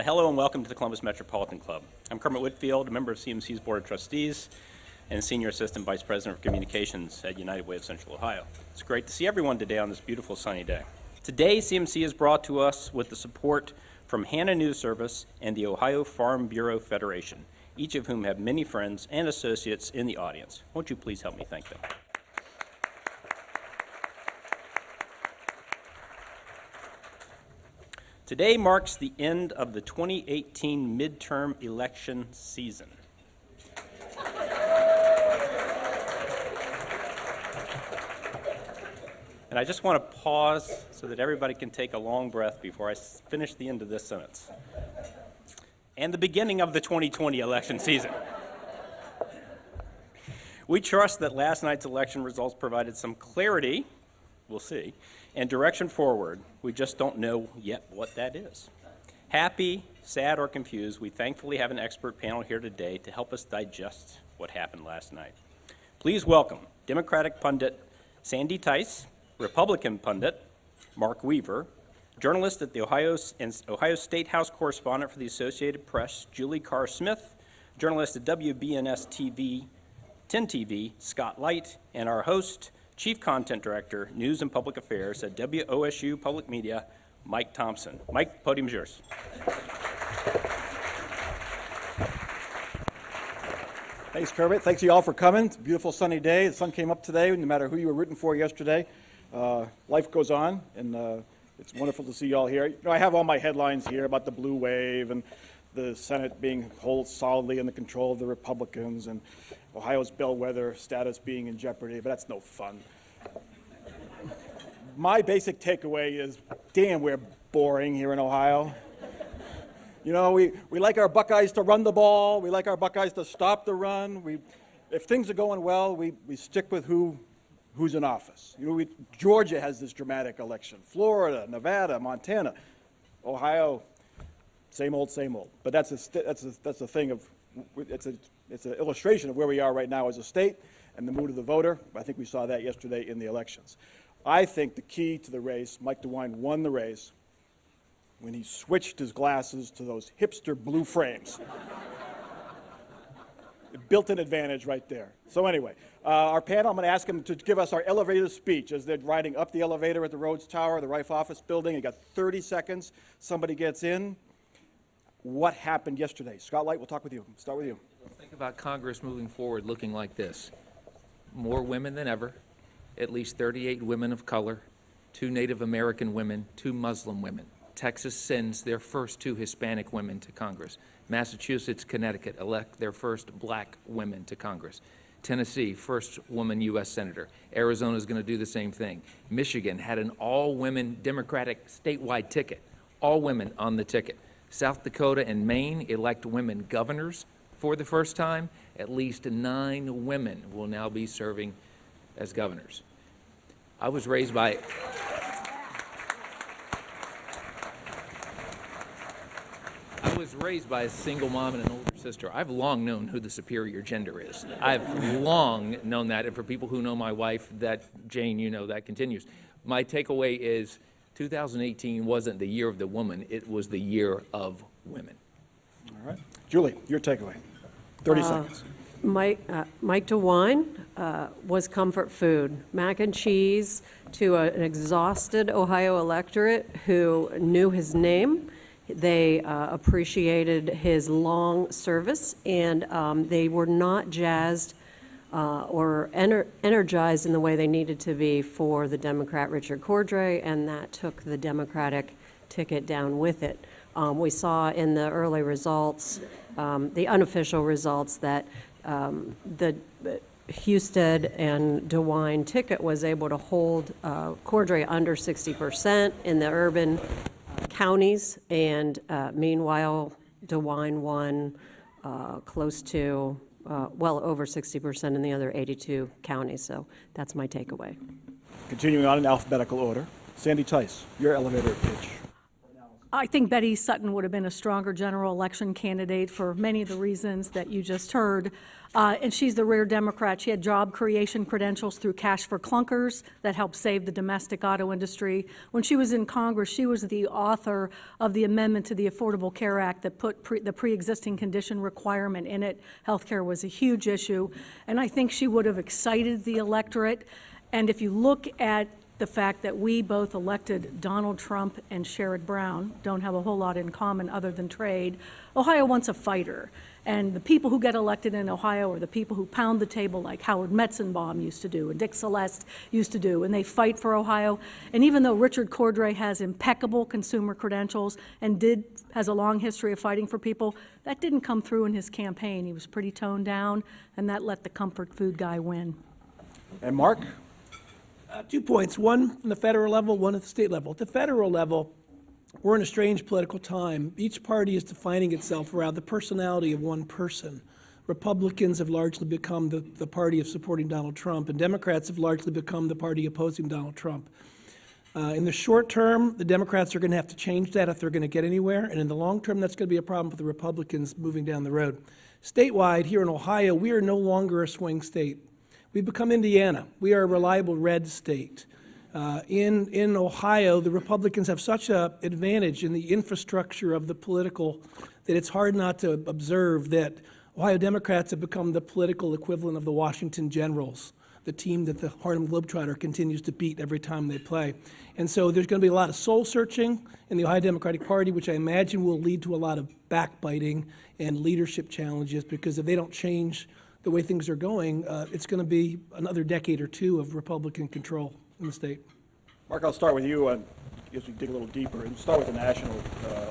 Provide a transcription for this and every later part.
Hello and welcome to the Columbus Metropolitan Club. I'm Kermit Whitfield, a member of CMC's Board of Trustees and Senior Assistant Vice President of Communications at United Way of Central Ohio. It's great to see everyone today on this beautiful sunny day. Today, CMC is brought to us with the support from Hannah News Service and the Ohio Farm Bureau Federation, each of whom have many friends and associates in the audience. Won't you please help me thank them? Today marks the end of the 2018 midterm election season. And I just want to pause so that everybody can take a long breath before I finish the end of this sentence. And the beginning of the 2020 election season. We trust that last night's election results provided some clarity, we'll see, and direction forward. We just don't know yet what that is. Happy, sad, or confused, we thankfully have an expert panel here today to help us digest what happened last night. Please welcome Democratic pundit Sandy Theis, Republican pundit Mark Weaver, journalist at the Ohio Statehouse Correspondent for the Associated Press, Julie Carr Smyth, journalist at WBNS TV, 10 TV, Scott Light, and our host, Chief Content Director, News and Public Affairs at WOSU Public Media, Mike Thompson. Mike, podium's yours. Thanks, Kermit. Thanks to you all for coming. It's a beautiful sunny day. The sun came up today, no matter who you were rooting for yesterday. Life goes on, and it's wonderful to see you all here. You know, I have all my headlines here about the blue wave and the Senate being held solidly in the control of the Republicans and Ohio's bellwether status being in jeopardy, but that's no fun. My basic takeaway is, damn, we're boring here in Ohio. You know, we like our Buckeyes to run the ball. We like our Buckeyes to stop the run. If things are going well, we stick with who's in office. You know, Georgia has this dramatic election. Florida, Nevada, Montana, Ohio, same old, same old. But that's a thing of, it's an illustration of where we are right now as a state and the mood of the voter. I think we saw that yesterday in the elections. I think the key to the race, Mike DeWine won the race when he switched his glasses to those hipster blue frames. Built-in advantage right there. So anyway, our panel, I'm going to ask them to give us our elevator speech as they're riding up the elevator at the Rhodes Tower, the Rife Office Building. You got 30 seconds. Somebody gets in. What happened yesterday? Scott Light, we'll talk with you. Start with you. Think about Congress moving forward looking like this. More women than ever, at least 38 women of color, 2 Native American women, 2 Muslim women. Texas sends their first 2 Hispanic women to Congress. Massachusetts, Connecticut elect their first black women to Congress. Tennessee, first woman U.S. Senator. Arizona is going to do the same thing. Michigan had an all-women Democratic statewide ticket, all women on the ticket. South Dakota and Maine elect women governors for the first time. At least 9 women will now be serving as governors. I was raised by a single mom and an older sister. I've long known who the superior gender is. I've long known that, and for people who know my wife, that Jane, you know, that continues. My takeaway is 2018 wasn't the year of the woman, it was the year of women. All right. Julie, your takeaway. 30 seconds. Mike DeWine was comfort food. Mac and cheese to an exhausted Ohio electorate who knew his name. They appreciated his long service, and they were not jazzed or energized in the way they needed to be for the Democrat Richard Cordray, and that took the Democratic ticket down with it. We saw in the early results, the unofficial results, that the Husted and DeWine ticket was able to hold Cordray under 60% in the urban counties, and meanwhile, DeWine won close to, well over 60% in the other 82 counties. So that's my takeaway. Continuing on in alphabetical order. Sandy Theis, your elevator pitch. I think Betty Sutton would have been a stronger general election candidate for many of the reasons that you just heard. And she's the rare Democrat. She had job creation credentials through Cash for Clunkers that helped save the domestic auto industry. When she was in Congress, she was the author of the amendment to the Affordable Care Act that put the pre-existing condition requirement in it. Healthcare was a huge issue. And I think she would have excited the electorate. And if you look at the fact that we both elected Donald Trump and Sherrod Brown, don't have a whole lot in common other than trade, Ohio wants a fighter. And the people who get elected in Ohio are the people who pound the table like Howard Metzenbaum used to do and Dick Celeste used to do, and they fight for Ohio. And even though Richard Cordray has impeccable consumer credentials and has a long history of fighting for people, that didn't come through in his campaign. He was pretty toned down, and that let the comfort food guy win. And Mark? 2 points, one from the federal level, one at the state level. At the federal level, we're in a strange political time. Each party is defining itself around the personality of one person. Republicans have largely become the party of supporting Donald Trump, and Democrats have largely become the party opposing Donald Trump. In the short term, the Democrats are going to have to change that if they're going to get anywhere, and in the long term, that's going to be a problem for the Republicans moving down the road. Statewide, here in Ohio, we are no longer a swing state. We've become Indiana. We are a reliable red state. In Ohio, the Republicans have such an advantage in the infrastructure of the political that it's hard not to observe that Ohio Democrats have become the political equivalent of the Washington Generals, the team that the Harlem Globetrotter continues to beat every time they play. And so there's going to be a lot of soul searching in the Ohio Democratic Party, which I imagine will lead to a lot of backbiting and leadership challenges, because if they don't change the way things are going, it's going to be another decade or two of Republican control in the state. Mark, I'll start with you as we dig a little deeper and start with the national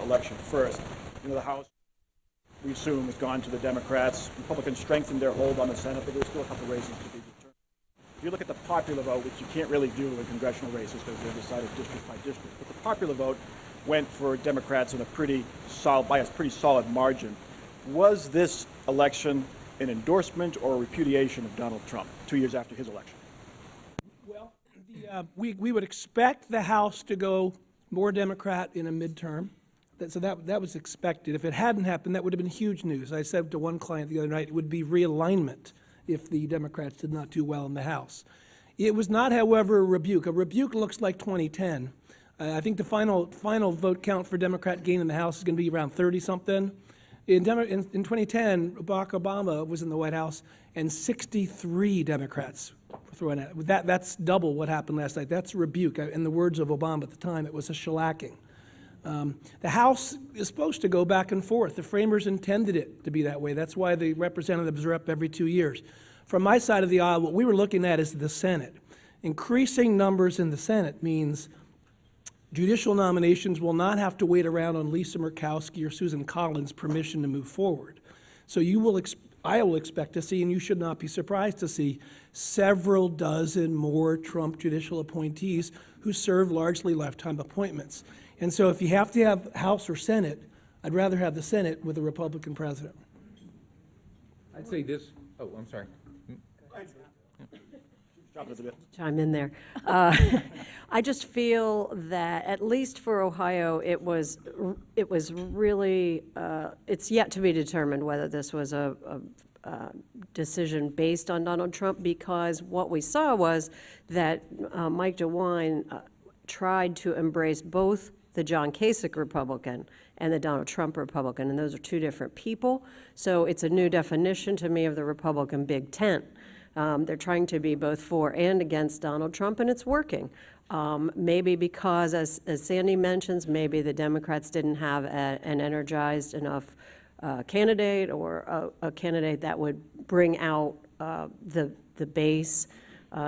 election first. You know, the House, we assume, has gone to the Democrats. Republicans strengthened their hold on the Senate, but there's still a couple races to be determined. If you look at the popular vote, which you can't really do in congressional races because they're decided district by district, but the popular vote went for Democrats in by a pretty solid margin. Was this election an endorsement or a repudiation of Donald Trump 2 years after his election? Well, we would expect the House to go more Democrat in a midterm. So that was expected. If it hadn't happened, that would have been huge news. I said to one client the other night, it would be realignment if the Democrats did not do well in the House. It was not, however, a rebuke. A rebuke looks like 2010. I think the final vote count for Democrat gain in the House is going to be around 30-something. In 2010, Barack Obama was in the White House, and 63 Democrats were thrown at it. That's double what happened last night. That's a rebuke. In the words of Obama at the time, it was a shellacking. The House is supposed to go back and forth. The framers intended it to be that way. That's why the representatives are up every 2 years. From my side of the aisle, what we were looking at is the Senate. Increasing numbers in the Senate means judicial nominations will not have to wait around on Lisa Murkowski or Susan Collins' permission to move forward. So I will expect to see, and you should not be surprised to see, several dozen more Trump judicial appointees who serve largely lifetime appointments. And so if you have to have House or Senate, I'd rather have the Senate with a Republican president. I'd say this, oh, I'm sorry. Chime in there. I just feel that, at least for Ohio, it was really, it's yet to be determined whether this was a decision based on Donald Trump, because what we saw was that Mike DeWine tried to embrace both the John Kasich Republican and the Donald Trump Republican, and those are two different people. So it's a new definition to me of the Republican Big Tent. They're trying to be both for and against Donald Trump, and it's working. Maybe because, as Sandy mentions, maybe the Democrats didn't have an energized enough candidate, or a candidate that would bring out the base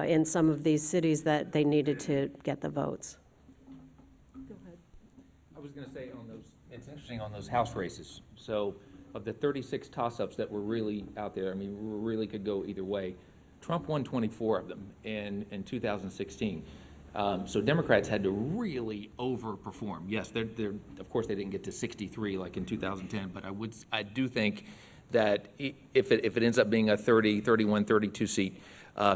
in some of these cities that they needed to get the votes. Go ahead. I was going to say it's interesting on those House races. So of the 36 toss-ups that were really out there, I mean, really could go either way. Trump won 24 of them in 2016. So Democrats had to really overperform. Yes, of course they didn't get to 63 like in 2010, but I do think that if it ends up being a 30, 31, 32 seat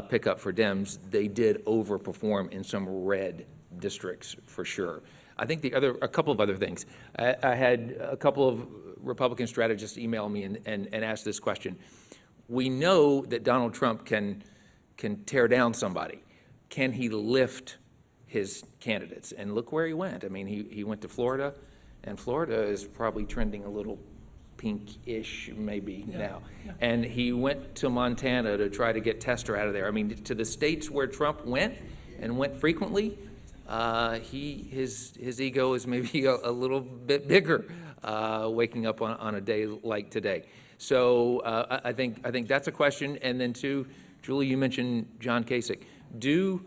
pickup for Dems, they did overperform in some red districts for sure. I think a couple of other things. I had a couple of Republican strategists email me and ask this question. We know that Donald Trump can tear down somebody. Can he lift his candidates? And look where he went. I mean, he went to Florida, and Florida is probably trending a little pink-ish maybe now. And he went to Montana to try to get Tester out of there. I mean, to the states where Trump went and went frequently, his ego is maybe a little bit bigger waking up on a day like today. So I think that's a question. And then two, Julie, you mentioned John Kasich. Do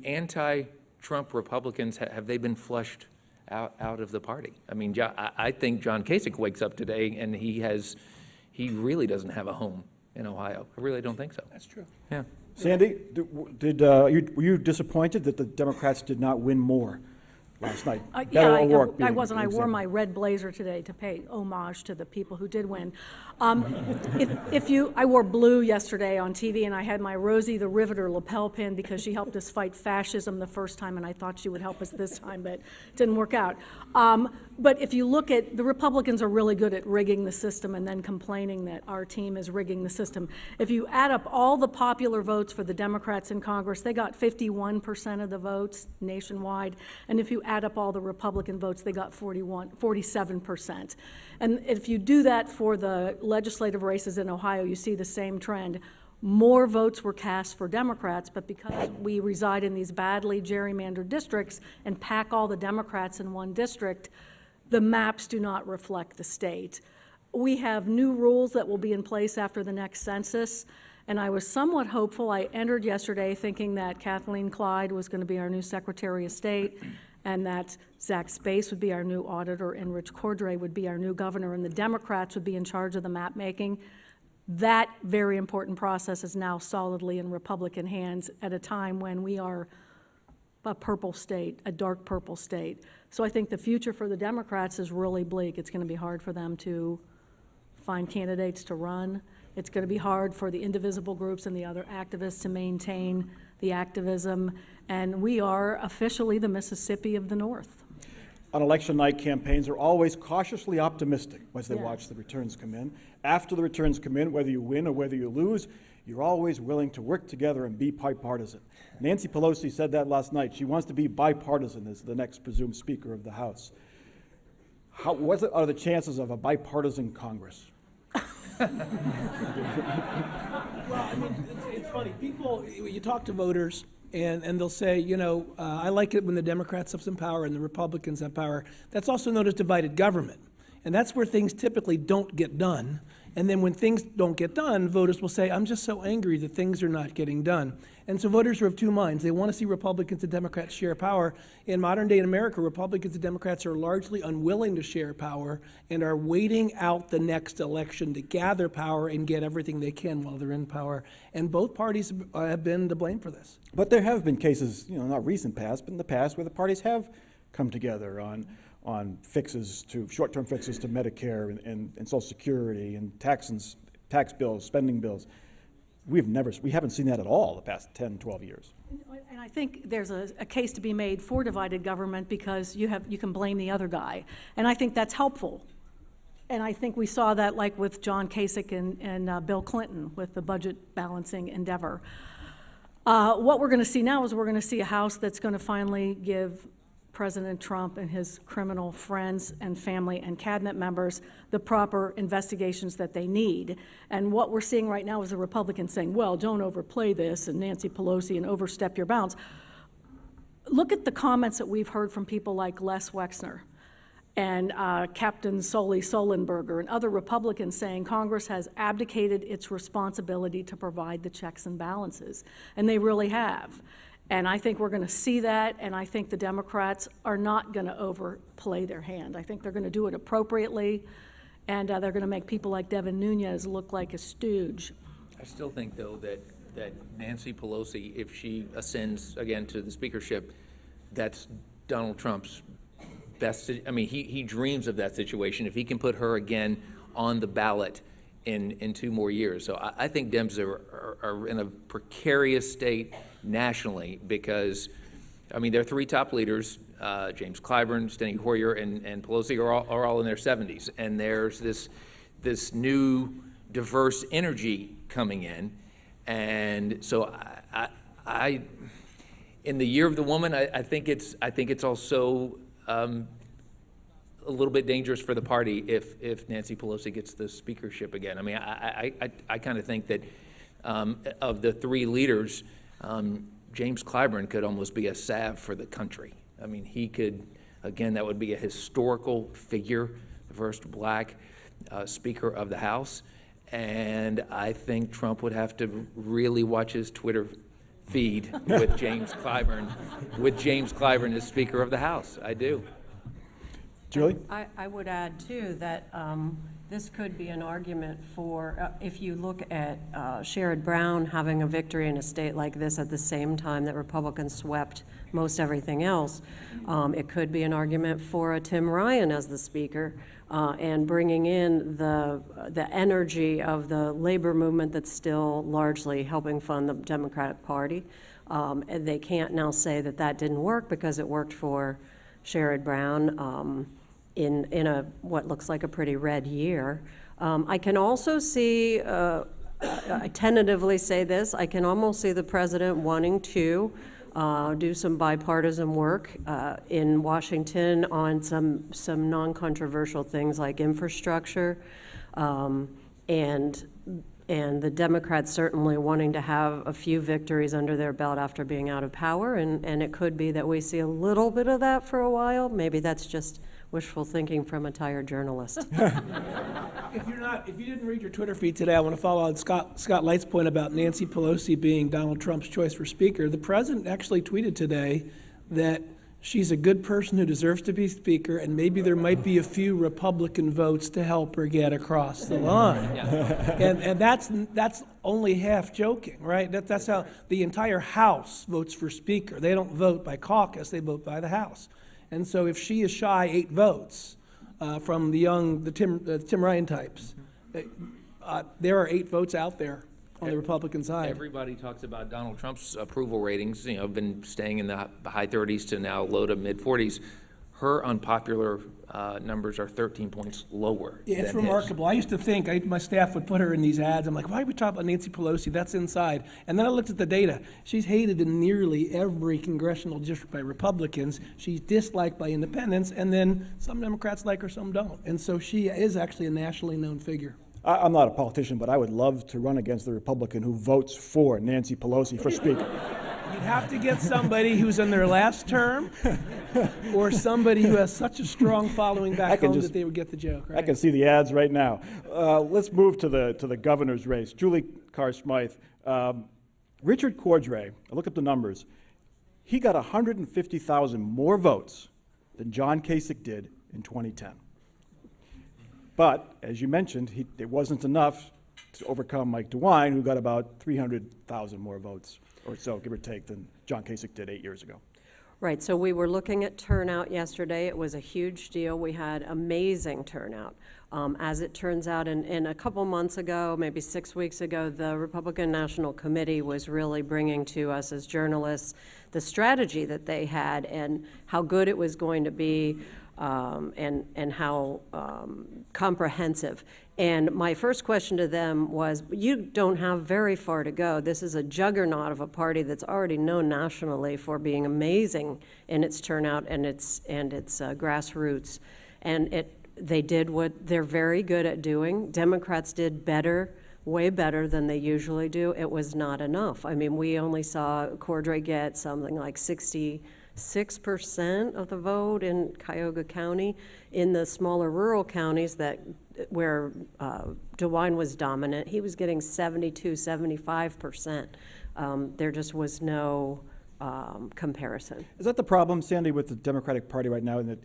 anti-Trump Republicans, have they been flushed out of the party? I mean, I think John Kasich wakes up today and he really doesn't have a home in Ohio. I really don't think so. That's true. Yeah. Sandy, were you disappointed that the Democrats did not win more last night? Yeah, Beto O'Rourke I being wasn't. an I wore example. my red blazer today to pay homage to the people who did win. I wore blue yesterday on TV, and I had my Rosie the Riveter lapel pin because she helped us fight fascism the first time, and I thought she would help us this time, but it didn't work out. But if you look at, the Republicans are really good at rigging the system and then complaining that our team is rigging the system. If you add up all the popular votes for the Democrats in Congress, they got 51% of the votes nationwide, and if you add up all the Republican votes, they got 47%. And if you do that for the legislative races in Ohio, you see the same trend. More votes were cast for Democrats, but because we reside in these badly gerrymandered districts and pack all the Democrats in one district, the maps do not reflect the state. We have new rules that will be in place after the next census, and I was somewhat hopeful. I entered yesterday thinking that Kathleen Clyde was going to be our new Secretary of State, and that Zach Space would be our new auditor, and Rich Cordray would be our new governor, and the Democrats would be in charge of the map making. That very important process is now solidly in Republican hands at a time when we are a purple state, a dark purple state. So I think the future for the Democrats is really bleak. It's going to be hard for them to find candidates to run. It's going to be hard for the indivisible groups and the other activists to maintain the activism. And we are officially the Mississippi of the North. On election night, campaigns are always cautiously optimistic as they Yeah. watch the returns come in. After the returns come in, whether you win or whether you lose, you're always willing to work together and be bipartisan. Nancy Pelosi said that last night. She wants to be bipartisan as the next presumed Speaker of the House. What are the chances of a bipartisan Congress? Well, I mean, it's funny. People, you talk to voters, and they'll say, I like it when the Democrats have some power and the Republicans have power. That's also known as divided government. And that's where things typically don't get done. And then when things don't get done, voters will say, I'm just so angry that things are not getting done. And so voters are of two minds. They want to see Republicans and Democrats share power. In modern day in America, Republicans and Democrats are largely unwilling to share power and are waiting out the next election to gather power and get everything they can while they're in power. And both parties have been to blame for this. But there have been cases, not recent past, but in the past, where the parties have come together on fixes to short-term fixes to Medicare and Social Security and tax bills, spending bills. We haven't seen that at all the past 10, 12 years. And I think there's a case to be made for divided government because you can blame the other guy. And I think that's helpful. And I think we saw that like with John Kasich and Bill Clinton with the budget balancing endeavor. What we're going to see now is we're going to see a House that's going to finally give President Trump and his criminal friends and family and cabinet members the proper investigations that they need. And what we're seeing right now is the Republicans saying, well, don't overplay this, and Nancy Pelosi, and overstep your bounds. Look at the comments that we've heard from people like Les Wexner and Captain Solly Solenberger and other Republicans saying Congress has abdicated its responsibility to provide the checks and balances. And they really have. And I think we're going to see that, and I think the Democrats are not going to overplay their hand. I think they're going to do it appropriately, and they're going to make people like Devin Nunes look like a stooge. I still think, though, that Nancy Pelosi, if she ascends again to the speakership, that's Donald Trump's best. I mean, he dreams of that situation. If he can put her again on the ballot in 2 more years. So I think Dems are in a precarious state nationally because I mean, their three top leaders, James Clyburn, Steny Hoyer, and Pelosi, are all in their 70s. And there's this new diverse energy coming in. And so I in the year of the woman, I think it's also a little bit dangerous for the party if Nancy Pelosi gets the speakership again. I mean, I kind of think that of the three leaders, James Clyburn could almost be a salve for the country. I mean, he could, again, that would be a historical figure, the first black Speaker of the House. And I think Trump would have to really watch his Twitter feed with James Clyburn as Speaker of the House. I do. Julie? I would add, too, that this could be an argument for, if you look at Sherrod Brown having a victory in a state like this at the same time that Republicans swept most everything else, it could be an argument for a Tim Ryan as the Speaker and bringing in the energy of the labor movement that's still largely helping fund the Democratic Party. And they can't now say that didn't work because it worked for Sherrod Brown in a what looks like a pretty red year. I can also see, I tentatively say this, I can almost see the president wanting to do some bipartisan work in Washington on some non-controversial things like infrastructure, and the Democrats certainly wanting to have a few victories under their belt after being out of power, and it could be that we see a little bit of that for a while. Maybe that's just wishful thinking from a tired journalist. If you didn't read your Twitter feed today, I want to follow on Scott Light's point about Nancy Pelosi being Donald Trump's choice for Speaker. The president actually tweeted today that she's a good person who deserves to be Speaker, and maybe there might be a few Republican votes to help her get across the line. And that's only half joking, right? That's how the entire House votes for Speaker. They don't vote by caucus, they vote by the House. And so if she is shy 8 votes from the Tim Ryan types, there are 8 votes out there on the Republican side. Everybody talks about Donald Trump's approval ratings, been staying in the high 30s to now low to mid 40s. Her unpopular numbers are 13 points lower. Yeah, it's than remarkable. I used to think my staff would put her in these ads. I'm like, why are we talking about Nancy Pelosi? That's inside. And then I looked at the data. She's hated in nearly every congressional district by Republicans. She's disliked by independents, and then some Democrats like her, some don't. And so she is actually a nationally known figure. I'm not a politician, but I would love to run against the Republican who votes for Nancy Pelosi for Speaker. You'd have to get somebody who's in their last term or somebody who has such a strong following back home that they would get the joke, right? I can see the ads right now. Let's move to the governor's race. Julie Carr Smyth. Richard Cordray, I look up the numbers, he got 150,000 more votes than John Kasich did in 2010. But, as you mentioned, it wasn't enough to overcome Mike DeWine, who got about 300,000 more votes or so, give or take, than John Kasich did 8 years ago. Right, so we were looking at turnout yesterday. It was a huge deal. We had amazing turnout. As it turns out, in a couple months ago, maybe 6 weeks ago, the Republican National Committee was really bringing to us as journalists the strategy that they had and how good it was going to be, and how comprehensive. And my first question to them was, you don't have very far to go. This is a juggernaut of a party that's already known nationally for being amazing in its turnout and its grassroots. And they did what they're very good at doing. Democrats did better, way better than they usually do. It was not enough. I mean, we only saw Cordray get something like 66% of the vote in Cuyahoga County. In the smaller rural counties where DeWine was dominant, he was getting 72, 75%. There just was no comparison. Is that the problem, Sandy, with the Democratic Party right now, in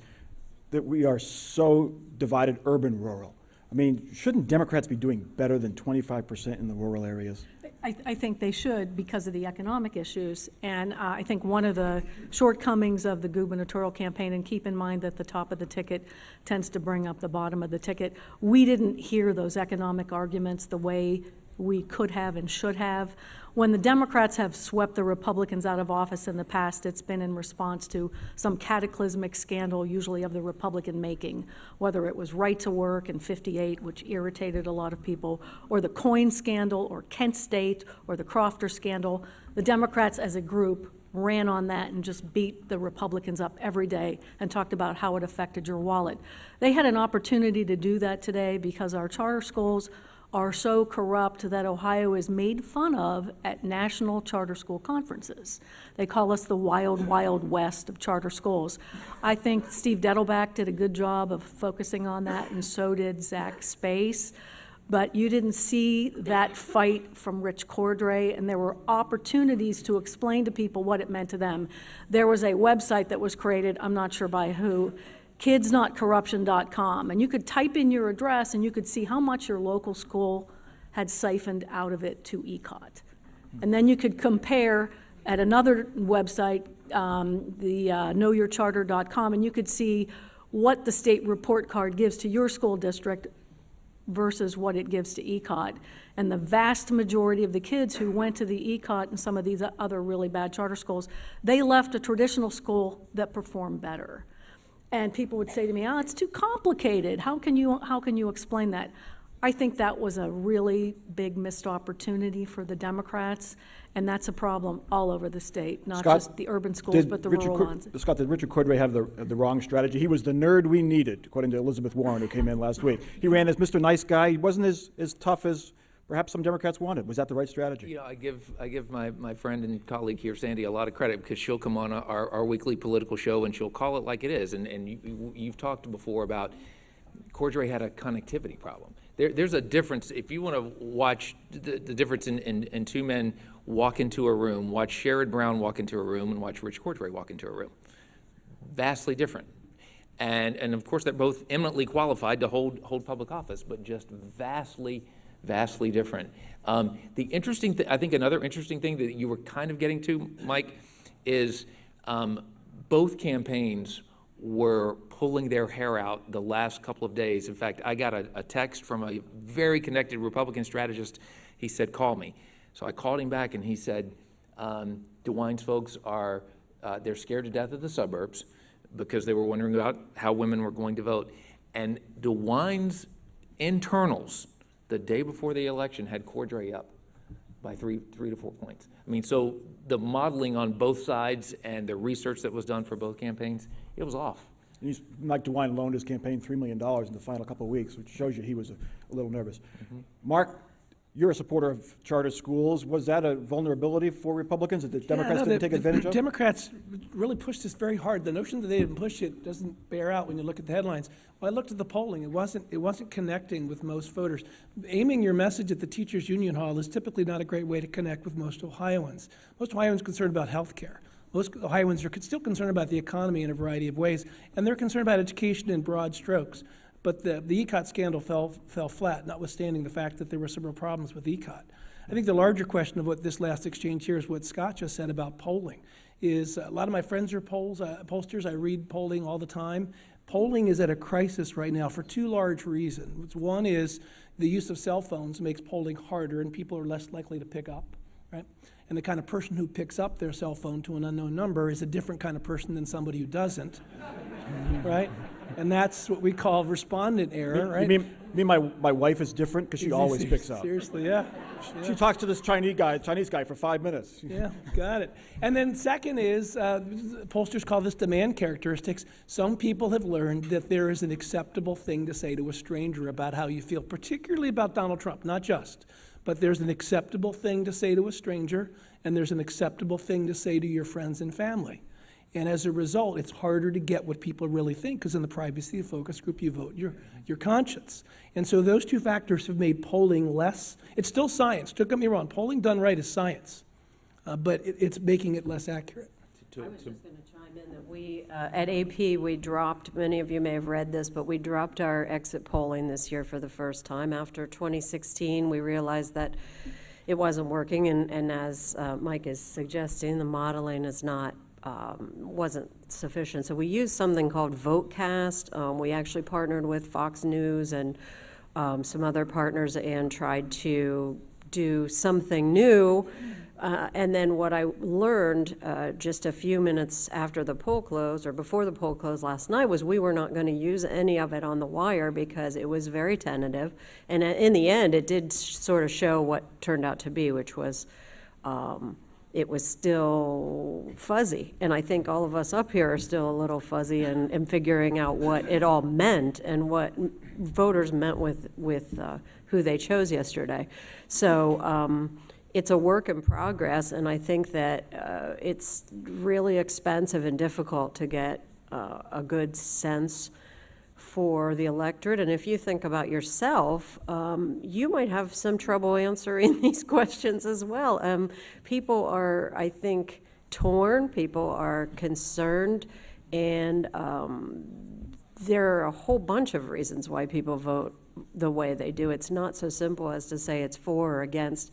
that we are so divided urban-rural? I mean, shouldn't Democrats be doing better than 25% in the rural areas? I think they should because of the economic issues. And I think one of the shortcomings of the gubernatorial campaign, and keep in mind that the top of the ticket tends to bring up the bottom of the ticket, we didn't hear those economic arguments the way we could have and should have. When the Democrats have swept the Republicans out of office in the past, it's been in response to some cataclysmic scandal, usually of the Republican making, whether it was right to work in '58, which irritated a lot of people, or the coin scandal, or Kent State, or the Crofter scandal. The Democrats as a group ran on that and just beat the Republicans up every day and talked about how it affected your wallet. They had an opportunity to do that today because our charter schools are so corrupt that Ohio is made fun of at national charter school conferences. They call us the wild, wild west of charter schools. I think Steve Dettelbach did a good job of focusing on that, and so did Zach Space. But you didn't see that fight from Rich Cordray, and there were opportunities to explain to people what it meant to them. There was a website that was created, I'm not sure by who, kidsnotcorruption.com, and you could type in your address and you could see how much your local school had siphoned out of it to ECOT. And then you could compare at another website, the knowyourcharter.com, and you could see what the state report card gives to your school district versus what it gives to ECOT. And the vast majority of the kids who went to the ECOT and some of these other really bad charter schools, they left a traditional school that performed better. And people would say to me, it's too complicated. How can you explain that? I think that was a really big missed opportunity for the Democrats, and that's a problem all over the state, not Scott, just the urban schools, but the rural ones. Scott, did Richard Cordray have the wrong strategy? He was the nerd we needed, according to Elizabeth Warren, who came in last week. He ran as Mr. Nice Guy. He wasn't as tough as perhaps some Democrats wanted. Was that the right strategy? You know, I give my friend and colleague here, Sandy, a lot of credit because she'll come on our weekly political show and she'll call it like it is. And you've talked before about Cordray had a connectivity problem. There's a difference. If you want to watch the difference in two men walk into a room, watch Sherrod Brown walk into a room and watch Rich Cordray walk into a room. Vastly different. And of course, they're both eminently qualified to hold public office, but just vastly different. The interesting I think another interesting thing that you were kind of getting to, Mike, is both campaigns were pulling their hair out the last couple of days. In fact, I got a text from a very connected Republican strategist. He said, call me. So I called him back and he said, DeWine's folks are, they're scared to death of the suburbs because they were wondering about how women were going to vote. And DeWine's internals the day before the election had Cordray up by three to 4 points. I mean, so the modeling on both sides and the research that was done for both campaigns, it was off. And Mike DeWine loaned his campaign $3 million in the final couple of weeks, which shows you he was a little nervous. Mm-hmm. Mark, you're a supporter of charter schools. Was that a vulnerability for Republicans that the Democrats didn't take advantage of? Democrats really pushed this very hard. The notion that they didn't push it doesn't bear out when you look at the headlines. Well, I looked at the polling. It wasn't connecting with most voters. Aiming your message at the teachers' union hall is typically not a great way to connect with most Ohioans. Most Ohioans are concerned about health care. Most Ohioans are still concerned about the economy in a variety of ways, and they're concerned about education in broad strokes. But the ECOT scandal fell flat, notwithstanding the fact that there were some real problems with ECOT. I think the larger question of what this last exchange here is what Scott just said about polling. Is a lot of my friends are pollsters. I read polling all the time. Polling is at a crisis right now for two large reasons. One is the use of cell phones makes polling harder and people are less likely to pick up, right? And the kind of person who picks up their cell phone to an unknown number is a different kind of person than somebody who doesn't, right? And that's what we call respondent error, right? You mean my wife is different because she always picks up. Seriously, yeah. She talks to this Chinese guy for 5 minutes. Yeah, got it. And then second is, pollsters call this demand characteristics. Some people have learned that there is an acceptable thing to say to a stranger about how you feel, particularly about Donald Trump, not just. But there's an acceptable thing to say to a stranger, and there's an acceptable thing to say to your friends and family. And as a result, it's harder to get what people really think, because in the privacy of focus group, you vote your conscience. And so those two factors have made polling less. It's still science. Don't get me wrong. Polling done right is science, but it's making it less accurate. I was just going to chime in that we, at AP, we dropped, many of you may have read this, but we dropped our exit polling this year for the first time. After 2016, we realized that it wasn't working, and as Mike is suggesting, the modeling is not wasn't sufficient. So we used something called VoteCast. We actually partnered with Fox News and some other partners and tried to do something new. And then what I learned just a few minutes after the poll closed, or before the poll closed last night, was we were not going to use any of it on the wire because it was very tentative. And in the end, it did sort of show what turned out to be, which was it was still fuzzy. And I think all of us up here are still a little fuzzy in figuring out what it all meant and what voters meant with who they chose yesterday. So it's a work in progress, and I think that it's really expensive and difficult to get a good sense for the electorate. And if you think about yourself, you might have some trouble answering these questions as well. People are, I think, torn, people are concerned, and there are a whole bunch of reasons why people vote the way they do. It's not so simple as to say it's for or against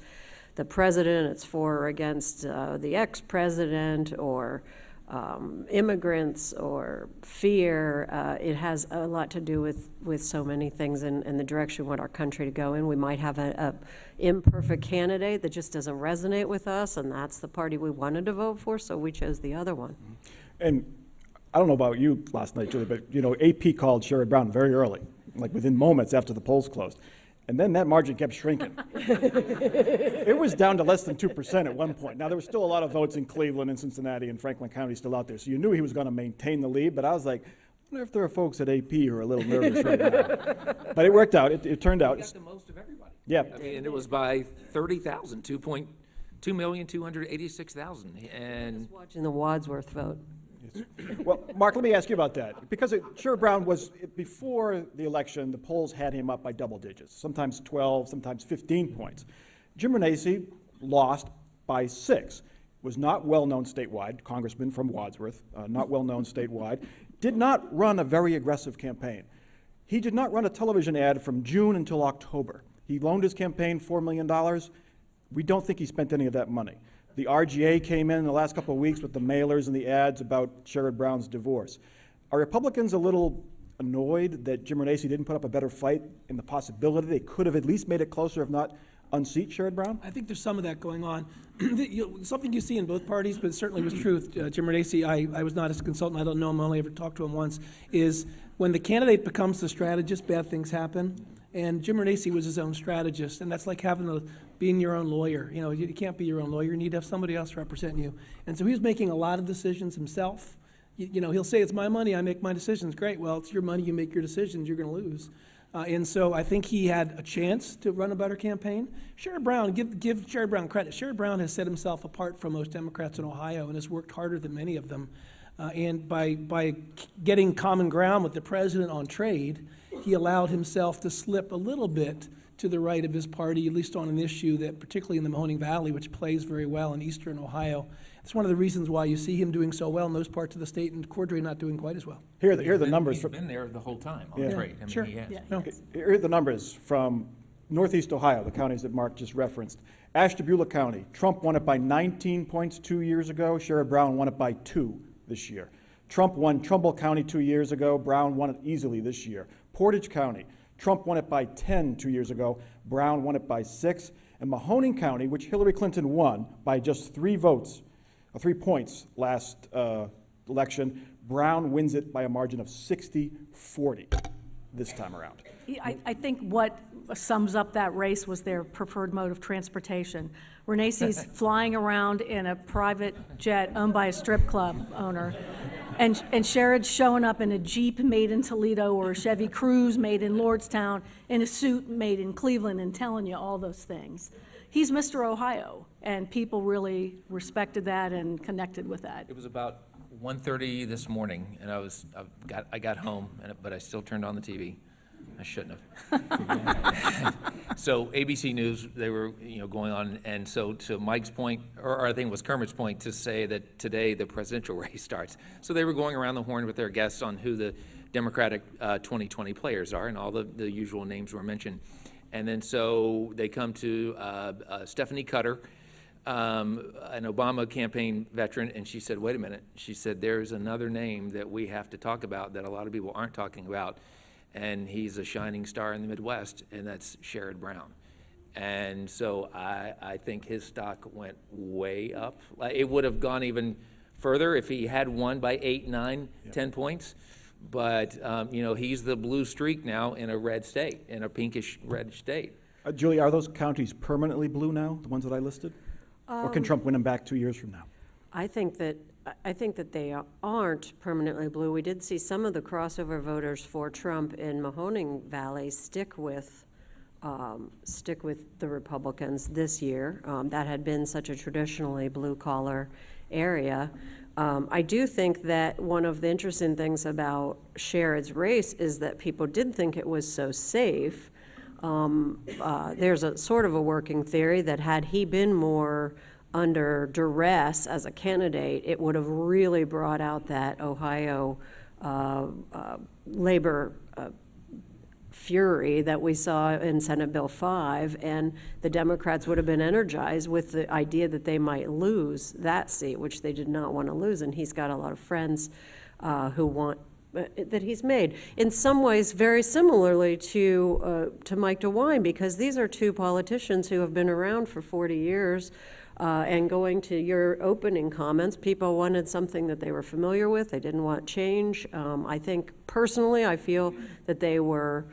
the president, it's for or against the ex-president, or immigrants, or fear. It has a lot to do with so many things and the direction we want our country to go in. We might have a imperfect candidate that just doesn't resonate with us, and that's the party we wanted to vote for, so we chose the other one. And I don't know about you last night, Julie, but AP called Sherrod Brown very early, like within moments after the polls closed. And then that margin kept shrinking. It was down to less than 2% at one point. Now, there were still a lot of votes in Cleveland and Cincinnati and Franklin County still out there, so you knew he was going to maintain the lead, but I was like, I wonder if there are folks at AP who are a little nervous right now. But it worked out. It turned out. He got the most of everybody. Yeah. I mean, and it was by 30,000, 2,286,000. And Watching the Wadsworth vote. Well, Mark, let me ask you about that. Because Sherrod Brown was, before the election, the polls had him up by double digits, sometimes 12, sometimes 15 points. Jim Renacci lost by 6, was not well-known statewide, congressman from Wadsworth, not well-known statewide, did not run a very aggressive campaign. He did not run a television ad from June until October. He loaned his campaign $4 million. We don't think he spent any of that money. The RGA came in the last couple of weeks with the mailers and the ads about Sherrod Brown's divorce. Are Republicans a little annoyed that Jim Renacci didn't put up a better fight in the possibility they could have at least made it closer, if not unseat Sherrod Brown? I think there's some of that going on. Something you see in both parties, but it certainly was true with Jim Renacci. I was not his consultant. I don't know him. I only ever talked to him once. Is when the candidate becomes the strategist, bad things happen. And Jim Renacci was his own strategist, and that's like being your own lawyer. You can't be your own lawyer. You need to have somebody else represent you. And so he was making a lot of decisions himself. He'll say, it's my money, I make my decisions. Great, well, it's your money, you make your decisions, you're going to lose. And so I think he had a chance to run a better campaign. Sherrod Brown, give Sherrod Brown credit. Sherrod Brown has set himself apart from most Democrats in Ohio and has worked harder than many of them. And by getting common ground with the president on trade, he allowed himself to slip a little bit to the right of his party, at least on an issue that, particularly in the Mahoning Valley, which plays very well in eastern Ohio. It's one of the reasons why you see him doing so well in those parts of the state and Cordray not doing quite as well. Here are the numbers. He's been there the whole time on Yeah. trade. I mean, Sure. he has. Yeah. No. Here are the numbers from Northeast Ohio, the counties that Mark just referenced. Ashtabula County, Trump won it by 19 points 2 years ago. Sherrod Brown won it by 2 this year. Trump won Trumbull County 2 years ago. Brown won it easily this year. Portage County, Trump won it by 10 2 years ago. Brown won it by 6. And Mahoning County, which Hillary Clinton won by just 3 points last election, Brown wins it by a margin of 60-40 this time around. I think what sums up that race was their preferred mode of transportation. Renacci's flying around in a private jet owned by a strip club owner, and Sherrod's showing up in a Jeep made in Toledo or a Chevy Cruze made in Lordstown, in a suit made in Cleveland, and telling you all those things. He's Mr. Ohio, and people really respected that and connected with that. It was about 1:30 this morning, and I got home, but I still turned on the TV. I shouldn't have. So ABC News, they were going on, and so to Mike's point, or I think it was Kermit's point, to say that today the presidential race starts. So they were going around the horn with their guests on who the Democratic 2020 players are, and all the usual names were mentioned. And then so they come to Stephanie Cutter, an Obama campaign veteran, and she said, wait a minute. She said, there's another name that we have to talk about that a lot of people aren't talking about, and he's a shining star in the Midwest, and that's Sherrod Brown. And so I think his stock went way up. It would have gone even further if he had won by 8, 9, 10 points. But, he's the blue streak now in a red state, in a pinkish red state. Julie, are those counties permanently blue now, the ones that I listed? Or can Trump win them back 2 years from now? I think that they aren't permanently blue. We did see some of the crossover voters for Trump in Mahoning Valley stick with the Republicans this year. That had been such a traditionally blue-collar area. I do think that one of the interesting things about Sherrod's race is that people did think it was so safe. There's a sort of a working theory that had he been more under duress as a candidate, it would have really brought out that Ohio labor fury that we saw in Senate Bill 5, and the Democrats would have been energized with the idea that they might lose that seat, which they did not want to lose, and he's got a lot of friends who want that he's made. In some ways, very similarly to Mike DeWine, because these are two politicians who have been around for 40 years, and going to your opening comments, people wanted something that they were familiar with. They didn't want change. I think personally, I feel that they were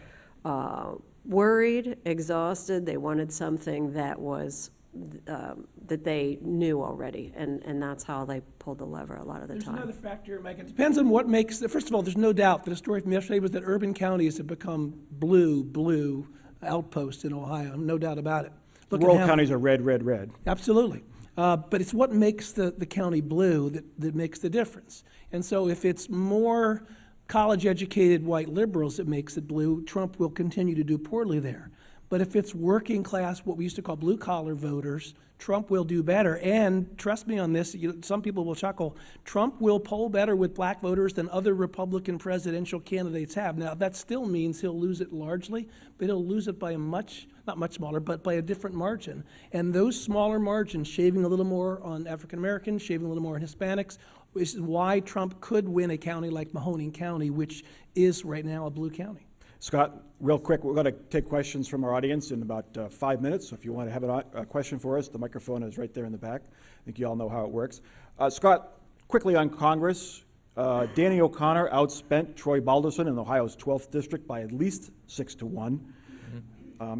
worried, exhausted. They wanted something that was that they knew already, and that's how they pulled the lever a lot of the There's time. another factor, Mike. It depends on what makes, first of all, there's no doubt that a story from yesterday was that urban counties have become blue outposts in Ohio, no doubt about it. Look at Rural how- counties are red, red, red. Absolutely. But it's what makes the county blue that makes the difference. And so if it's more college-educated white liberals that makes it blue, Trump will continue to do poorly there. But if it's working class, what we used to call blue-collar voters, Trump will do better. And trust me on this, some people will chuckle, Trump will poll better with black voters than other Republican presidential candidates have. Now, that still means he'll lose it largely, but he'll lose it by a not much smaller, but by a different margin. And those smaller margins, shaving a little more on African Americans, shaving a little more on Hispanics, is why Trump could win a county like Mahoning County, which is right now a blue county. Scott, real quick, we're going to take questions from our audience in about 5 minutes. So if you want to have a question for us, the microphone is right there in the back. I think you all know how it works. Scott, quickly on Congress, Danny O'Connor outspent Troy Balderson in Ohio's 12th district by at least 6-1.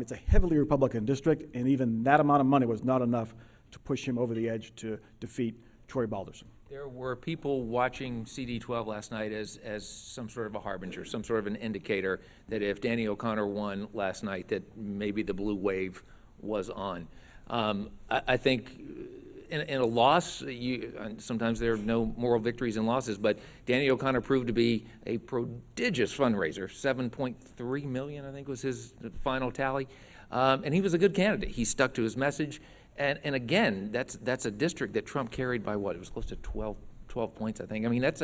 It's a heavily Republican district, and even that amount of money was not enough to push him over the edge to defeat Troy Balderson. There were people watching CD12 last night as some sort of a harbinger, some sort of an indicator that if Danny O'Connor won last night, that maybe the blue wave was on. I think in a loss, sometimes there are no moral victories in losses, but Danny O'Connor proved to be a prodigious fundraiser. $7.3 million, I think, was his final tally. And he was a good candidate. He stuck to his message. And again, that's a district that Trump carried by what? It was close to 12 points, I think. I mean, that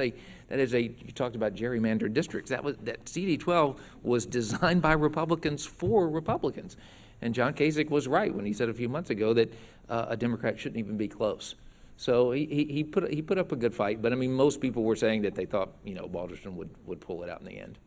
is you talked about gerrymandered districts. That CD12 was designed by Republicans for Republicans. And John Kasich was right when he said a few months ago that a Democrat shouldn't even be close. So he put up a good fight. But I mean, most people were saying that they thought, Balderson would pull it out in the end.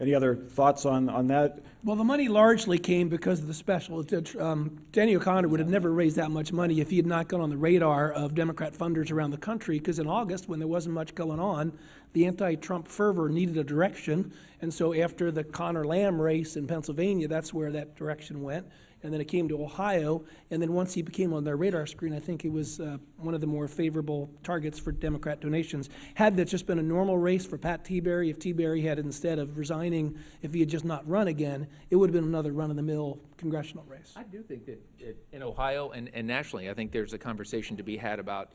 Any other thoughts on that? Well, the money largely came because of the special. Danny O'Connor would have never raised that much money if he had not gone on the radar of Democrat funders around the country, because in August, when there wasn't much going on, the anti-Trump fervor needed a direction. And so after the Connor-Lamb race in Pennsylvania, that's where that direction went. And then it came to Ohio. And then once he became on their radar screen, I think it was one of the more favorable targets for Democrat donations. Had that just been a normal race for Pat Tiberi, if Tiberi had, instead of resigning, if he had just not run again, it would have been another run-of-the-mill congressional race. I do think that in Ohio and nationally, I think there's a conversation to be had about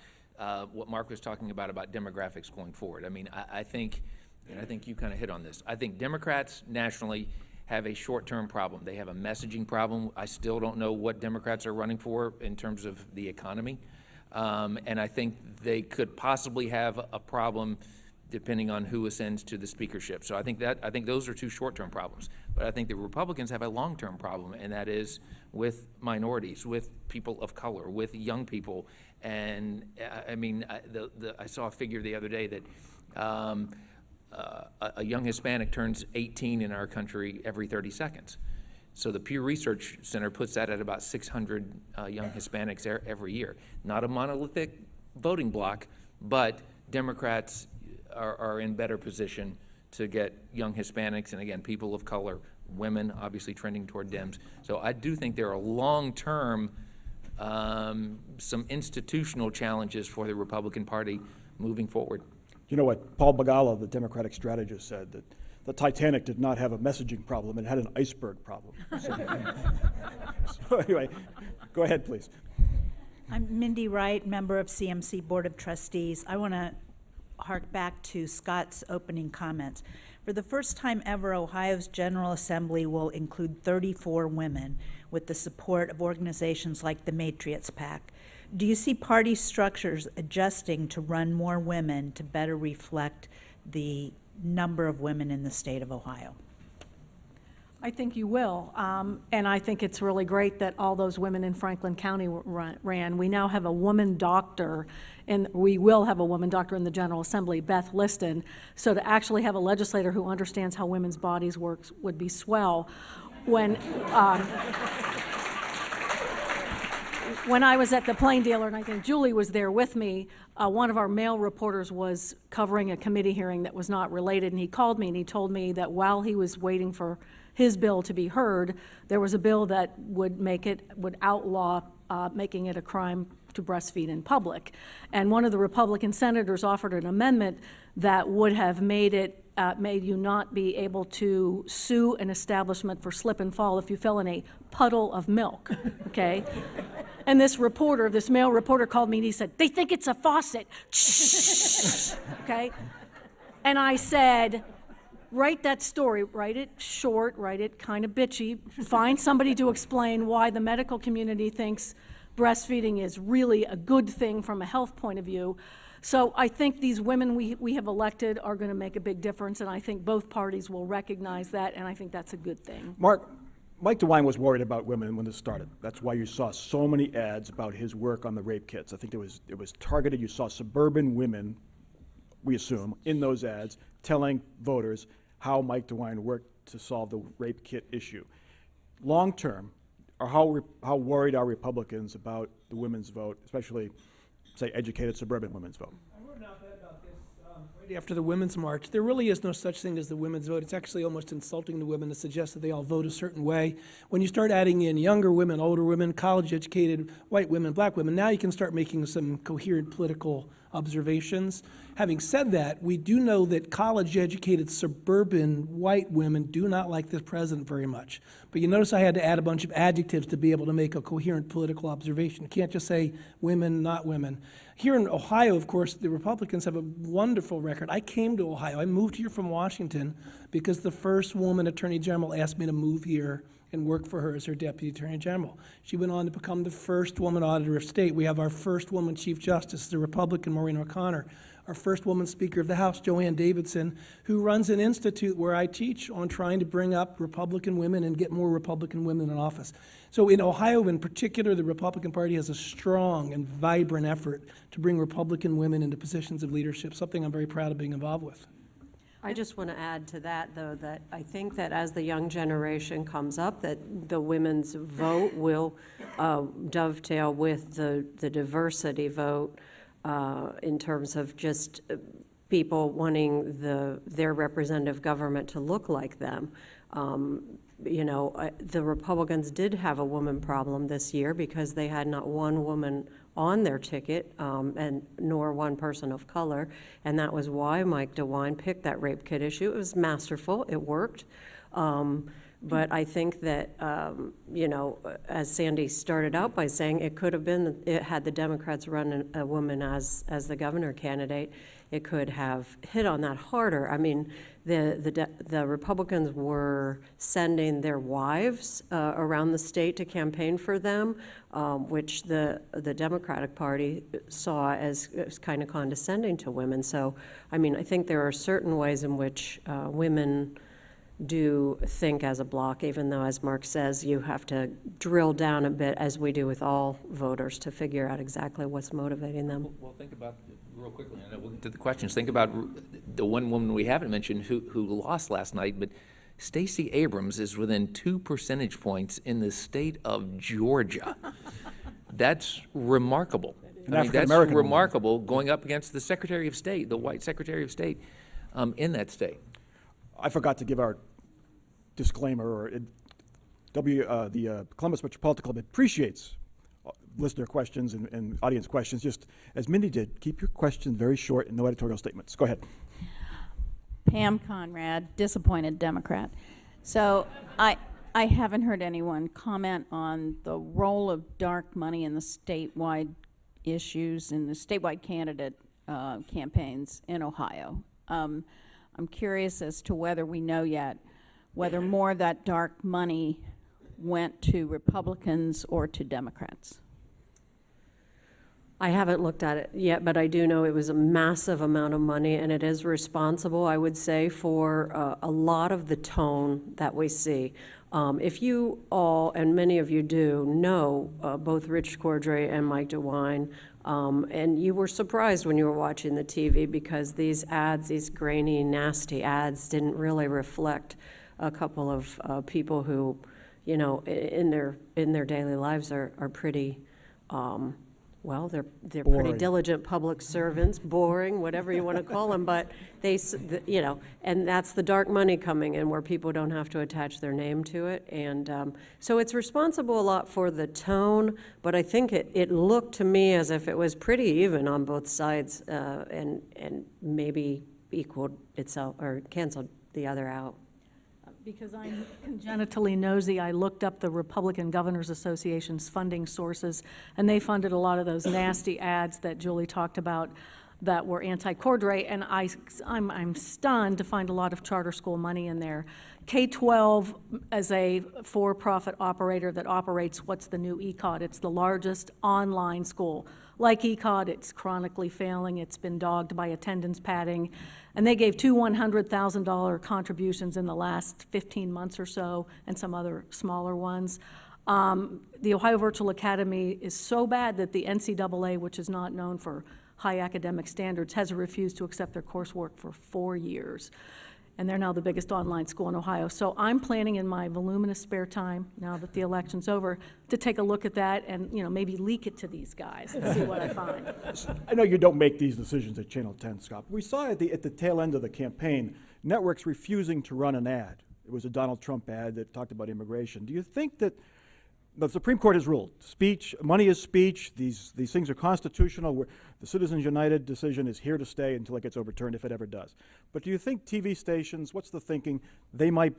what Mark was talking about demographics going forward. I mean, I think, and I think you kind of hit on this, I think Democrats nationally have a short-term problem. They have a messaging problem. I still don't know what Democrats are running for in terms of the economy. And I think they could possibly have a problem depending on who ascends to the speakership. So I think those are two short-term problems. But I think the Republicans have a long-term problem, and that is with minorities, with people of color, with young people. And I mean, I saw a figure the other day that a young Hispanic turns 18 in our country every 30 seconds. So the Pew Research Center puts that at about 600 young Hispanics every year. Not a monolithic voting bloc, but Democrats are in better position to get young Hispanics and, again, people of color, women obviously trending toward Dems. So I do think there are long-term, some institutional challenges for the Republican Party moving forward. You know what Paul Begala, the Democratic strategist, said, that the Titanic did not have a messaging problem, it had an iceberg problem. So anyway, go ahead, please. I'm Mindy Wright, member of CMC Board of Trustees. I want to hark back to Scott's opening comments. For the first time ever, Ohio's General Assembly will include 34 women with the support of organizations like the Matriots PAC. Do you see party structures adjusting to run more women to better reflect the number of women in the state of Ohio? I think you will, and I think it's really great that all those women in Franklin County ran. We now have a woman doctor, and we will have a woman doctor in the General Assembly, Beth Liston. So to actually have a legislator who understands how women's bodies work would be swell. When I was at the Plain Dealer, and I think Julie was there with me, one of our male reporters was covering a committee hearing that was not related, and he called me and he told me that while he was waiting for his bill to be heard, there was a bill that would outlaw making it a crime to breastfeed in public. And one of the Republican senators offered an amendment that would have made you not be able to sue an establishment for slip and fall if you fell in a puddle of milk, okay? And this male reporter called me and he said, "They think it's a faucet." Okay? And I said, write that story, write it short, write it kind of bitchy, find somebody to explain why the medical community thinks breastfeeding is really a good thing from a health point of view. So I think these women we have elected are going to make a big difference, and I think both parties will recognize that, and I think that's a good thing. Mike DeWine was worried about women when this started. That's why you saw so many ads about his work on the rape kits. I think it was targeted. You saw suburban women, we assume, in those ads telling voters how Mike DeWine worked to solve the rape kit issue. Long term, or how worried are Republicans about the women's vote, especially, say, educated suburban women's vote? I wrote an op-ed about this right after the Women's March. There really is no such thing as the women's vote. It's actually almost insulting to women to suggest that they all vote a certain way. When you start adding in younger women, older women, college-educated, white women, black women, now you can start making some coherent political observations. Having said that, we do know that college-educated suburban white women do not like this president very much. But you notice I had to add a bunch of adjectives to be able to make a coherent political observation. You can't just say women, not women. Here in Ohio, of course, the Republicans have a wonderful record. I came to Ohio. I moved here from Washington because the first woman attorney general asked me to move here and work for her as her deputy attorney general. She went on to become the first woman auditor of state. We have our first woman chief justice, the Republican Maureen O'Connor, our first woman speaker of the House, Joanne Davidson, who runs an institute where I teach on trying to bring up Republican women and get more Republican women in office. So in Ohio in particular, the Republican Party has a strong and vibrant effort to bring Republican women into positions of leadership, something I'm very proud of being involved with. I just want to add to that, though, that I think that as the young generation comes up, that the women's vote will dovetail with the diversity vote in terms of just people wanting their representative government to look like them. The Republicans did have a woman problem this year because they had not one woman on their ticket, and nor one person of color, and that was why Mike DeWine picked that rape kit issue. It was masterful. It worked. But I think that, as Sandy started out by saying, it could have been, had the Democrats run a woman as the governor candidate, it could have hit on that harder. I mean, the Republicans were sending their wives around the state to campaign for them, which the Democratic Party saw as kind of condescending to women. So, I mean, I think there are certain ways in which women do think as a bloc, even though, as Mark says, you have to drill down a bit, as we do with all voters, to figure out exactly what's motivating them. Well, think about, real quickly, and we'll get to the questions, think about the one woman we haven't mentioned who lost last night, but Stacey Abrams is within 2 percentage points in the state of Georgia. That's remarkable. An I mean, that's African-American woman. remarkable going up against the Secretary of State, the white Secretary of State in that state. I forgot to give our disclaimer, or the Columbus Metropolitan Club appreciates listener questions and audience questions. Just as Mindy did, keep your questions very short and no editorial statements. Go ahead. Pam Conrad, disappointed Democrat. So I haven't heard anyone comment on the role of dark money in the statewide issues, in the statewide candidate campaigns in Ohio. I'm curious as to whether we know yet whether more of that dark money went to Republicans or to Democrats. I haven't looked at it yet, but I do know it was a massive amount of money, and it is responsible, I would say, for a lot of the tone that we see. If you all, and many of you do, know both Rich Cordray and Mike DeWine, and you were surprised when you were watching the TV because these ads, these grainy, nasty ads, didn't really reflect a couple of people who, you know, in their daily lives are pretty, well, they're pretty Boring. diligent public servants, boring, whatever you want to call them, but they, you know, and that's the dark money coming in where people don't have to attach their name to it. And so it's responsible a lot for the tone, but I think it looked to me as if it was pretty even on both sides and maybe equaled itself or canceled the other out. Because I'm congenitally nosy, I looked up the Republican Governors Association's funding sources, and they funded a lot of those nasty ads that Julie talked about that were anti-Cordray, and I'm stunned to find a lot of charter school money in there. K-12 as a for-profit operator that operates what's the new ECOD. It's the largest online school. Like ECOD, it's chronically failing. It's been dogged by attendance padding. And they gave two $100,000 contributions in the last 15 months or so, and some other smaller ones. The Ohio Virtual Academy is so bad that the NCAA, which is not known for high academic standards, has refused to accept their coursework for 4 years. And they're now the biggest online school in Ohio. So I'm planning in my voluminous spare time, now that the election's over, to take a look at that and, you know, maybe leak it to these guys and see what I find. I know you don't make these decisions at Channel 10, Scott. We saw at the tail end of the campaign, networks refusing to run an ad. It was a Donald Trump ad that talked about immigration. Do you think that the Supreme Court has ruled speech, money is speech, these things are constitutional, the Citizens United decision is here to stay until it gets overturned, if it ever does. But do you think TV stations, what's the thinking, they might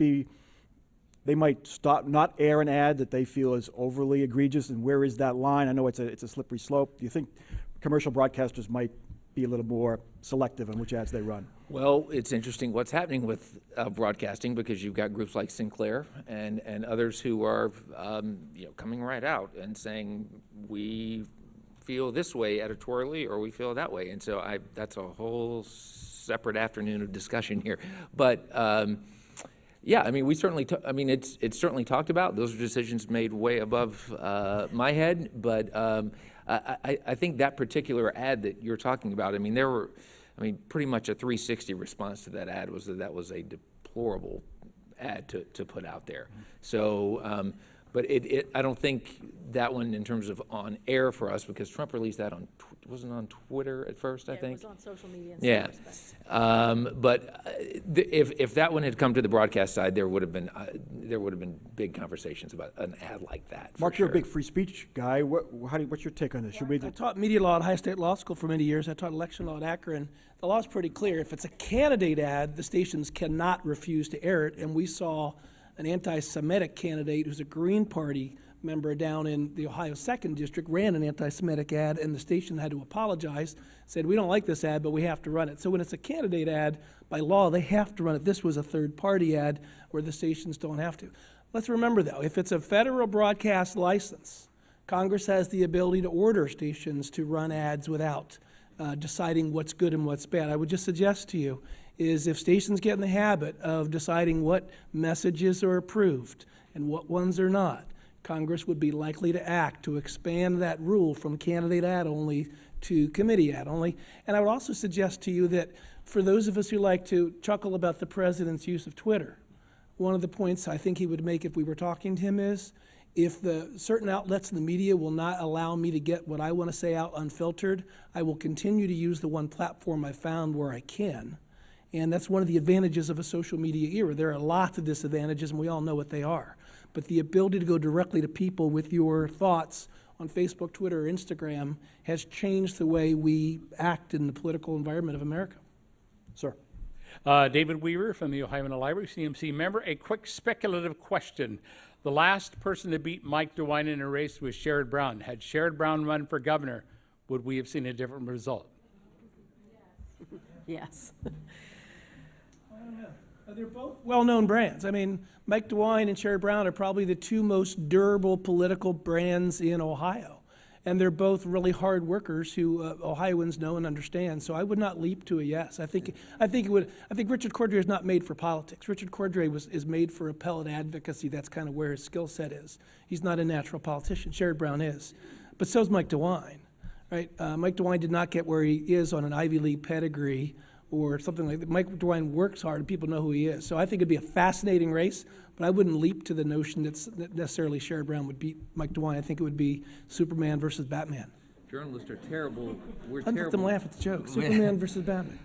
stop, not air an ad that they feel is overly egregious, and where is that line? I know it's a slippery slope. Do you think commercial broadcasters might be a little more selective in which ads they run? Well, it's interesting what's happening with broadcasting, because you've got groups like Sinclair and others who are coming right out and saying, we feel this way editorially or we feel that way. And so that's a whole separate afternoon of discussion here. But yeah, I mean, we certainly, it's certainly talked about. Those are decisions made way above my head. But I think that particular ad that you're talking about, pretty much a 360 response to that ad was that was a deplorable ad to put out there. So, but I don't think that one in terms of on air for us, because Trump released that wasn't on Twitter at first, I think? It was on social media. Yeah. If that one had come to the broadcast side, there would have been big conversations about an ad like that. Mark, you're a big free speech guy. What's your take on this? Should we? I taught media law at Ohio State Law School for many years. I taught election law at Akron. The law is pretty clear. If it's a candidate ad, the stations cannot refuse to air it. And we saw an anti-Semitic candidate who's a Green Party member down in the Ohio 2nd District ran an anti-Semitic ad, and the station had to apologize, said, we don't like this ad, but we have to run it. So when it's a candidate ad, by law, they have to run it. This was a third-party ad where the stations don't have to. Let's remember, though, if it's a federal broadcast license, Congress has the ability to order stations to run ads without deciding what's good and what's bad. I would just suggest to you is if stations get in the habit of deciding what messages are approved and what ones are not, Congress would be likely to act to expand that rule from candidate ad only to committee ad only. And I would also suggest to you that for those of us who like to chuckle about the president's use of Twitter, one of the points I think he would make if we were talking to him is, if the certain outlets in the media will not allow me to get what I want to say out unfiltered, I will continue to use the one platform I found where I can. And that's one of the advantages of a social media era. There are lots of disadvantages, and we all know what they are. But the ability to go directly to people with your thoughts on Facebook, Twitter, or Instagram has changed the way we act in the political environment of America. Sir. David Weaver from the Ohio Library, CMC member. A quick speculative question. The last person to beat Mike DeWine in a race was Sherrod Brown. Had Sherrod Brown run for governor, would we have seen a different result? Yes. They're both well-known brands. I mean, Mike DeWine and Sherrod Brown are probably the two most durable political brands in Ohio. And they're both really hard workers who Ohioans know and understand. So I would not leap to a yes. I think Richard Cordray is not made for politics. Richard Cordray is made for appellate advocacy. That's kind of where his skill set is. He's not a natural politician. Sherrod Brown is. But so is Mike DeWine, right? Mike DeWine did not get where he is on an Ivy League pedigree or something like that. Mike DeWine works hard and people know who he is. So I think it'd be a fascinating race, but I wouldn't leap to the notion that necessarily Sherrod Brown would beat Mike DeWine. I think it would be Superman versus Batman. Journalists are terrible. We're I'd let them terrible. laugh at the joke. Superman versus Batman.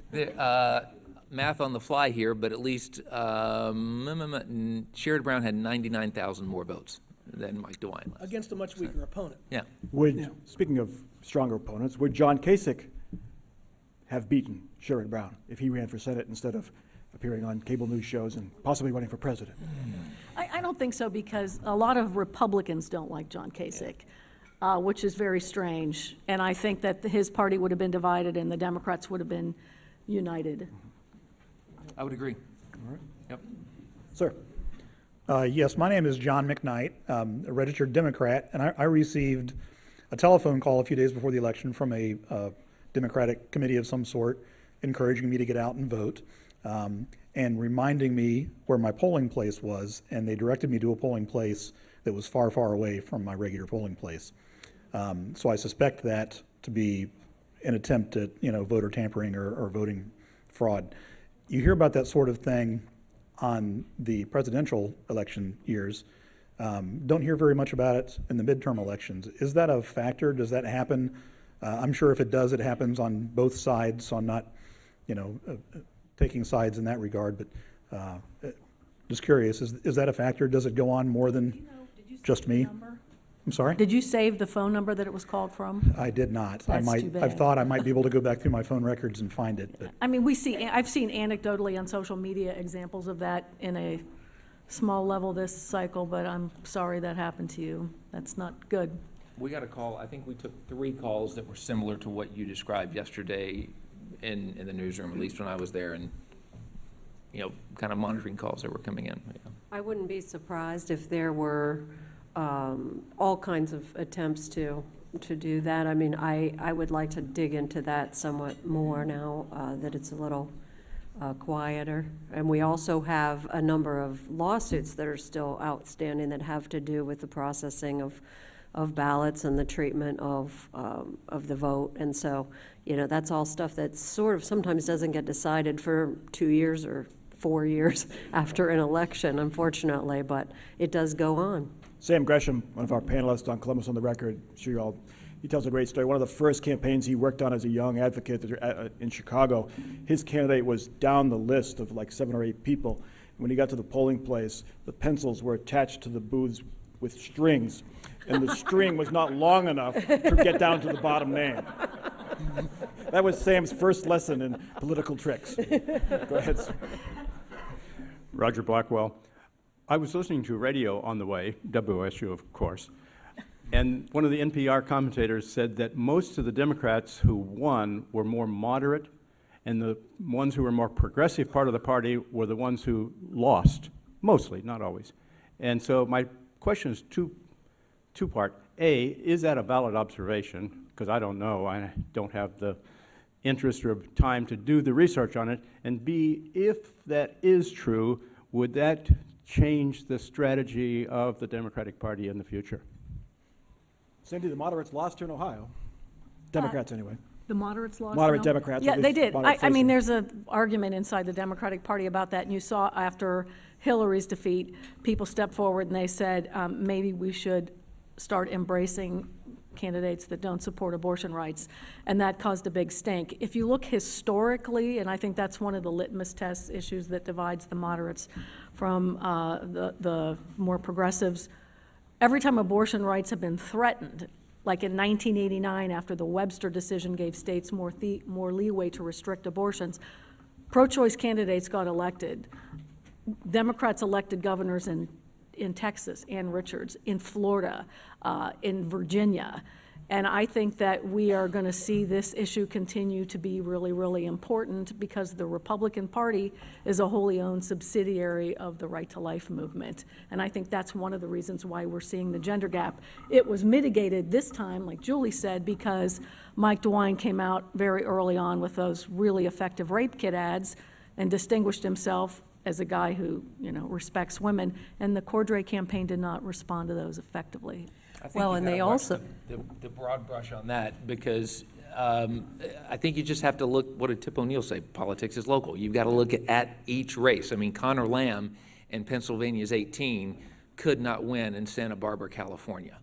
Math on the fly here, but at least Sherrod Brown had 99,000 more votes than Mike DeWine last. Against a much weaker opponent. Yeah. Speaking of stronger opponents, would John Kasich have beaten Sherrod Brown if he ran for Senate instead of appearing on cable news shows and possibly running for president? I don't think so, because a lot of Republicans don't like John Kasich, which is very strange. And I think that his party would have been divided and the Democrats would have been united. I would agree. All right. Yep. Sir. Yes, my name is John McKnight, a registered Democrat, and I received a telephone call a few days before the election from a Democratic committee of some sort, encouraging me to get out and vote, and reminding me where my polling place was, and they directed me to a polling place that was far, far away from my regular polling place. So I suspect that to be an attempt at, voter tampering or voting fraud. You hear about that sort of thing on the presidential election years. Don't hear very much about it in the midterm elections. Is that a factor? Does that happen? I'm sure if it does, it happens on both sides, so I'm not, taking sides in that regard, but just curious, is that a factor? Does it go on more than just me? I'm sorry? Did you save the phone number that it was called from? I did not. That's too I've bad. thought I might be able to go back through my phone records and find it, but I mean, I've seen anecdotally on social media examples of that in a small level this cycle, but I'm sorry that happened to you. That's not good. We got a call, I think we took 3 calls that were similar to what you described yesterday in the newsroom, at least when I was there, and, kind of monitoring calls that were coming in. Yeah. I wouldn't be surprised if there were all kinds of attempts to do that. I mean, I would like to dig into that somewhat more now that it's a little quieter. And we also have a number of lawsuits that are still outstanding that have to do with the processing of ballots and the treatment of the vote. And so, that's all stuff that sort of sometimes doesn't get decided for 2 years or 4 years after an election, unfortunately, but it does go on. Sam Gresham, one of our panelists on Columbus on the Record, he tells a great story. One of the first campaigns he worked on as a young advocate in Chicago, his candidate was down the list of like 7 or 8 people. When he got to the polling place, the pencils were attached to the booths with strings, and the string was not long enough to get down to the bottom name. That was Sam's first lesson in political tricks. Go ahead, sir. Roger Blackwell. I was listening to radio on the way, WOSU, of course, and one of the NPR commentators said that most of the Democrats who won were more moderate, and the ones who were more progressive part of the party were the ones who lost, mostly, not always. And so my question is two-part. A, is that a valid observation? Because I don't know. I don't have the interest or time to do the research on it. And B, if that is true, would that change the strategy of the Democratic Party in the future? Cindy, the moderates lost here in Ohio. Democrats, anyway. The moderates lost? Moderate no? Democrats, Yeah, at they least did. moderate I mean, facing. there's an argument inside the Democratic Party about that, and you saw after Hillary's defeat, people stepped forward and they said, maybe we should start embracing candidates that don't support abortion rights, and that caused a big stink. If you look historically, and I think that's one of the litmus test issues that divides the moderates from the more progressives, every time abortion rights have been threatened, like in 1989, after the Webster decision gave states more leeway to restrict abortions, pro-choice candidates got elected. Democrats elected governors in Texas, Ann Richards, in Florida, in Virginia. And I think that we are going to see this issue continue to be really, really important because the Republican Party is a wholly owned subsidiary of the Right to Life movement. And I think that's one of the reasons why we're seeing the gender gap. It was mitigated this time, like Julie said, because Mike DeWine came out very early on with those really effective rape kit ads and distinguished himself as a guy who, respects women. And the Cordray campaign did not respond to those effectively. I think Well, you and gotta they watch also- the broad brush on that, because I think you just have to look, what did Tip O'Neill say? Politics is local. You've got to look at each race. I mean, Connor Lamb in Pennsylvania's 18 could not win in Santa Barbara, California.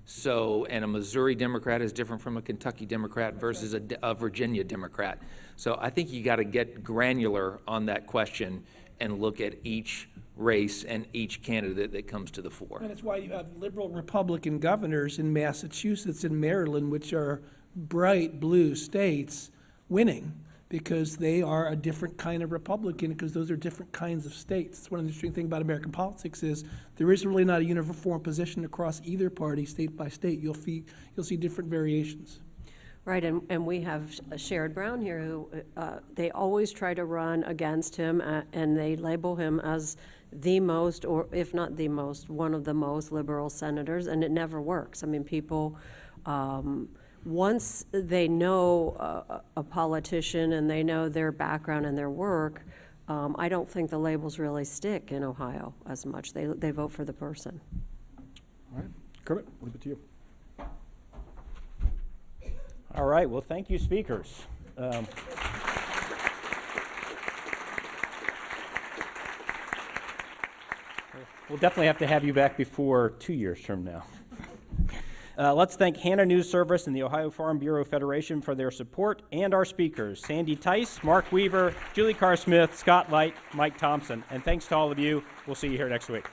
So, and a Missouri Democrat is different from a Kentucky Democrat versus a Virginia Democrat. So I think you got to get granular on that question and look at each race and each candidate that comes to the fore. And that's why you have liberal Republican governors in Massachusetts and Maryland, which are bright blue states, winning, because they are a different kind of Republican, because those are different kinds of states. It's one of the interesting things about American politics is there is really not a uniform position across either party, state by state. You'll see different variations. Right, and we have Sherrod Brown here, who they always try to run against him, and they label him as the most, or if not the most, one of the most liberal senators, and it never works. I mean, people, once they know a politician and they know their background and their work, I don't think the labels really stick in Ohio as much. They vote for the person. All right, Kermit, leave it to you. All right, well, thank you, speakers. We'll definitely have to have you back before 2 years from now. Let's thank Hannah News Service and the Ohio Farm Bureau Federation for their support, and our speakers, Sandy Theis, Mark Weaver, Julie Carr Smyth, Scott Light, Mike Thompson. And thanks to all of you. We'll see you here next week.